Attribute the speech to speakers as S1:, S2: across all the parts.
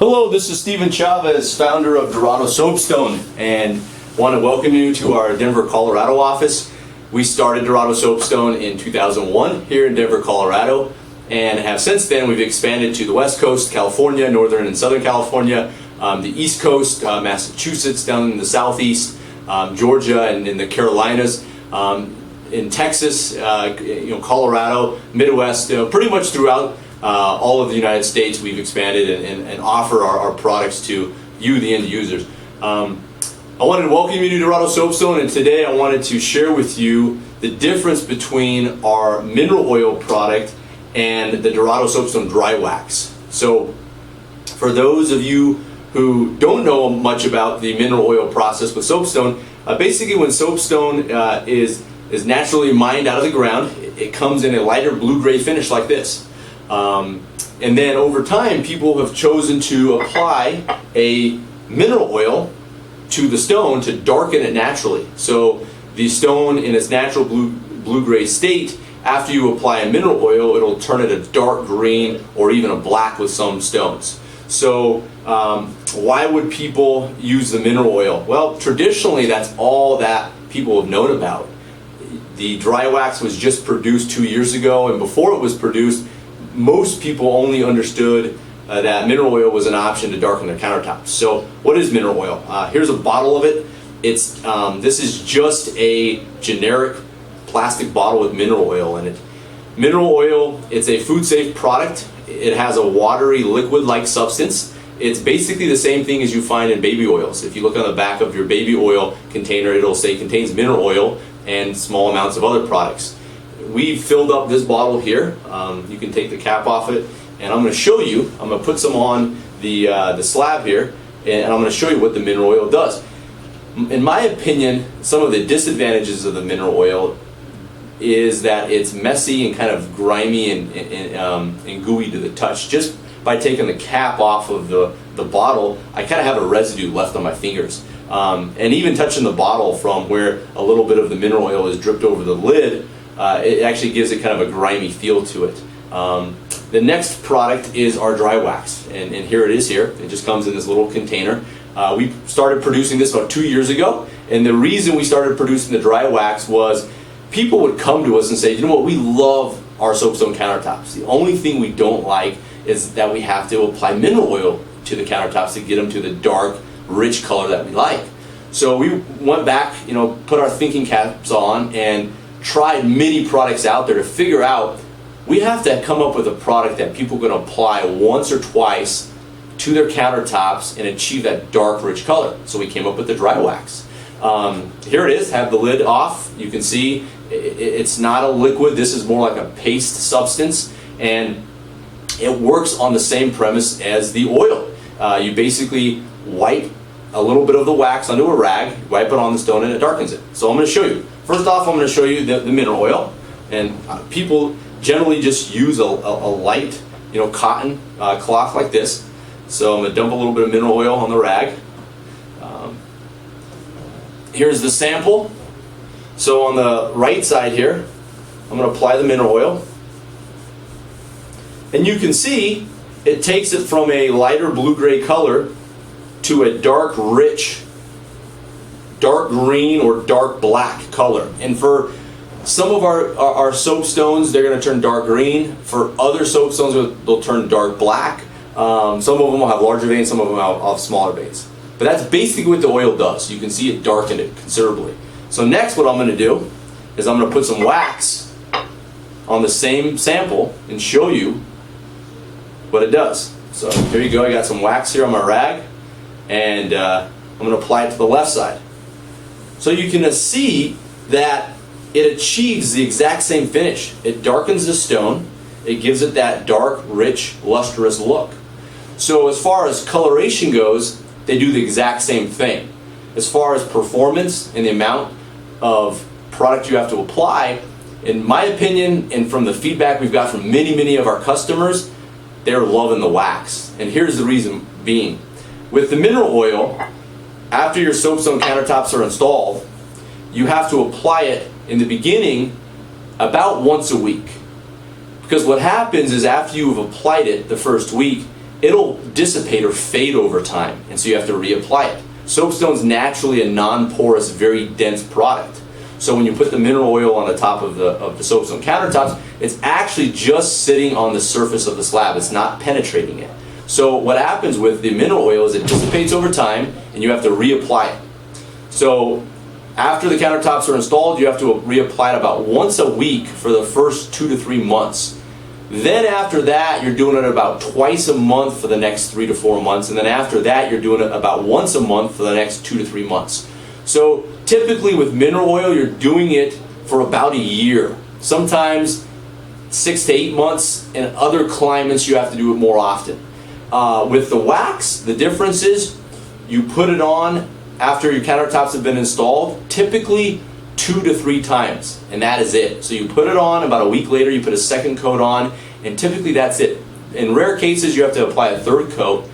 S1: Hello, this is Steven Chavez, founder of Dorado Soapstone, and want to welcome you to our Denver, Colorado office. We started Dorado Soapstone in 2001 here in Denver, Colorado, and have since then we've expanded to the West Coast, California, Northern and Southern California, the East Coast, Massachusetts, down in the Southeast, Georgia, and in the Carolinas, in Texas, Colorado, Midwest, pretty much throughout all of the United States. We've expanded and offer our products to you, the end users. I wanted to welcome you to Dorado Soapstone, and today I wanted to share with you the difference between our mineral oil product and the Dorado Soapstone Dry Wax. So for those of you who don't know much about the mineral oil process with soapstone, basically when soapstone is naturally mined out of the ground, it comes in a lighter blue-gray finish like this. And then over time, people have chosen to apply a mineral oil to the stone to darken it naturally. So the stone in its natural blue-gray state, after you apply a mineral oil, it'll turn it a dark green or even a black with some stones. So why would people use the mineral oil? Well, traditionally, that's all that people have known about. The dry wax was just produced 2 years ago, and before it was produced, most people only understood that mineral oil was an option to darken their countertops. So what is mineral oil? Here's a bottle of it. This is just a generic plastic bottle with mineral oil in it. Mineral oil, it's a food safe product. It has a watery liquid-like substance. It's basically the same thing as you find in baby oils. If you look on the back of your baby oil container, it'll say contains mineral oil and small amounts of other products. We've filled up this bottle here. You can take the cap off it, and I'm going to show you. I'm going to put some on the slab here, and I'm going to show you what the mineral oil does. In my opinion, some of the disadvantages of the mineral oil is that it's messy and kind of grimy and gooey to the touch. Just by taking the cap off of the bottle, I kind of have a residue left on my fingers. And even touching the bottle from where a little bit of the mineral oil is dripped over the lid, it actually gives it kind of a grimy feel to it. The next product is our dry wax, and here it is here. It just comes in this little container. We started producing this about 2 years ago, and the reason we started producing the dry wax was people would come to us and say, you know what, we love our soapstone countertops. The only thing we don't like is that we have to apply mineral oil to the countertops to get them to the dark, rich color that we like. So we went back, put our thinking caps on and tried many products out there to figure out we have to come up with a product that people can apply once or twice to their countertops and achieve that dark, rich color. So we came up with the dry wax. Here it is, have the lid off. You can see it's not a liquid. This is more like a paste substance, and it works on the same premise as the oil. You basically wipe a little bit of the wax onto a rag, wipe it on the stone, and it darkens it. So I'm going to show you. First off, I'm going to show you the mineral oil, and people generally just use a light, cotton cloth like this. So I'm going to dump a little bit of mineral oil on the rag. Here's the sample. So on the right side here, I'm going to apply the mineral oil, and you can see it takes it from a lighter blue-gray color to a dark, rich, dark green or dark black color. And for some of our soapstones, they're going to turn dark green. For other soapstones, they'll turn dark black. Some of them will have larger veins, some of them will have smaller veins. But that's basically what the oil does. You can see it darkened it considerably. So next what I'm going to do is I'm going to put some wax on the same sample and show you what it does. So here you go, I got some wax here on my rag, and I'm going to apply it to the left side. So you can see that it achieves the exact same finish. It darkens the stone, it gives it that dark, rich, lustrous look. So as far as coloration goes, they do the exact same thing. As far as performance and the amount of product you have to apply, in my opinion, and from the feedback we've got from many of our customers, they're loving the wax. And here's the reason being. With the mineral oil, after your soapstone countertops are installed, you have to apply it in the beginning about once a week. Because what happens is after you've applied it the first week, it'll dissipate or fade over time, and so you have to reapply it. Soapstone's naturally a non-porous, very dense product. So when you put the mineral oil on the top of the soapstone countertops, it's actually just sitting on the surface of the slab. It's not penetrating it. So what happens with the mineral oil is it dissipates over time, and you have to reapply it. So after the countertops are installed, you have to reapply it about once a week for the first 2 to 3 months. Then after that, you're doing it about twice a month for the next 3 to 4 months. And then after that, you're doing it about once a month for the next 2 to 3 months. So typically with mineral oil, you're doing it for about a year. Sometimes 6 to 8 months. In other climates, you have to do it more often. With the wax, the difference is you put it on after your countertops have been installed, typically 2 to 3 times, and that is it. So you put it on, about a week later you put a second coat on, and typically that's it. In rare cases you have to apply a third coat,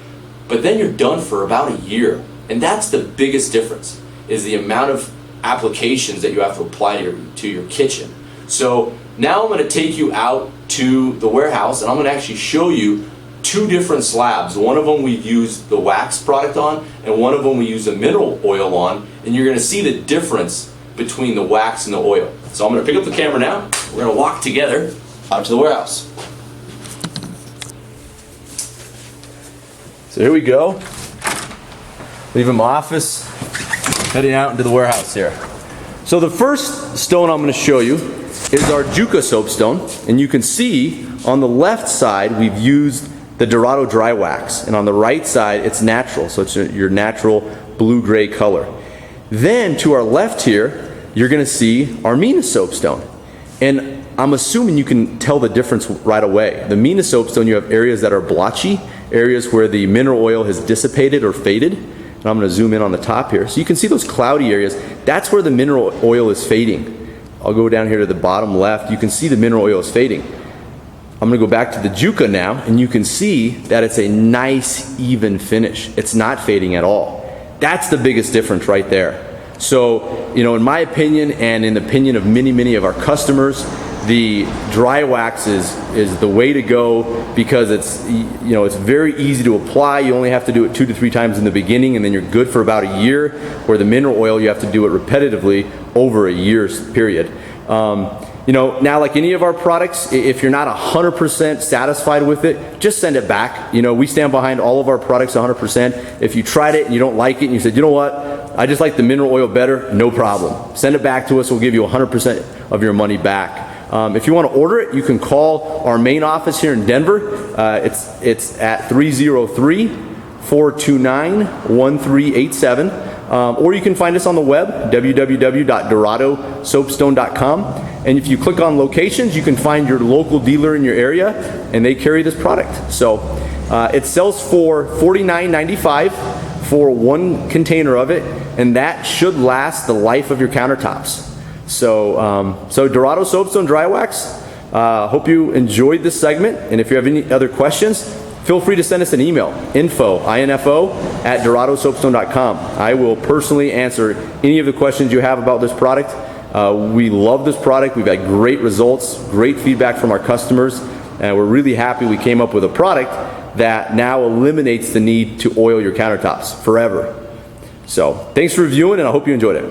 S1: but then you're done for about a year. And that's the biggest difference, is the amount of applications that you have to apply to your kitchen. So now I'm going to take you out to the warehouse, and I'm going to actually show you 2 different slabs. One of them we've used the wax product on, and one of them we use the mineral oil on, and you're going to see the difference between the wax and the oil. So I'm going to pick up the camera now. We're going to walk together out to the warehouse. So here we go. Leaving my office, heading out into the warehouse here. So the first stone I'm going to show you is our Juca soapstone, and you can see on the left side we've used the Dorado dry wax, and on the right side it's natural, so it's your natural blue-gray color. Then to our left here, you're going to see our Mina soapstone, and I'm assuming you can tell the difference right away. The Mina soapstone, you have areas that are blotchy, areas where the mineral oil has dissipated or faded, and I'm going to zoom in on the top here. So you can see those cloudy areas. That's where the mineral oil is fading. I'll go down here to the bottom left. You can see the mineral oil is fading. I'm going to go back to the Juca now, and you can see that it's a nice, even finish. It's not fading at all. That's the biggest difference right there. So, you know, in my opinion, and in the opinion of many of our customers, the dry wax is the way to go, because it's, you know, it's very easy to apply. You only have to do it 2 to 3 times in the beginning, and then you're good for about a year. Where the mineral oil, you have to do it repetitively over a year's period. You know, now like any of our products, if you're not 100% satisfied with it, just send it back. You know, we stand behind all of our products 100%. If you tried it and you don't like it and you said, you know what, I just like the mineral oil better, no problem. Send it back to us, we'll give you 100% of your money back. If you want to order it, you can call our main office here in Denver. It's at 303-429-1387. Or you can find us on the web, www.doradosoapstone.com. And if you click on locations, you can find your local dealer in your area, and they carry this product. So it sells for $49.95 for 1 container of it, and that should last the life of your countertops. So, Dorado Soapstone Dry Wax, hope you enjoyed this segment, and if you have any other questions, feel free to send us an email, info at doradosoapstone.com. I will personally answer any of the questions you have about this product. We love this product. We've had great results, great feedback from our customers, and we're really happy we came up with a product that now eliminates the need to oil your countertops forever. So thanks for reviewing, and I hope you enjoyed it.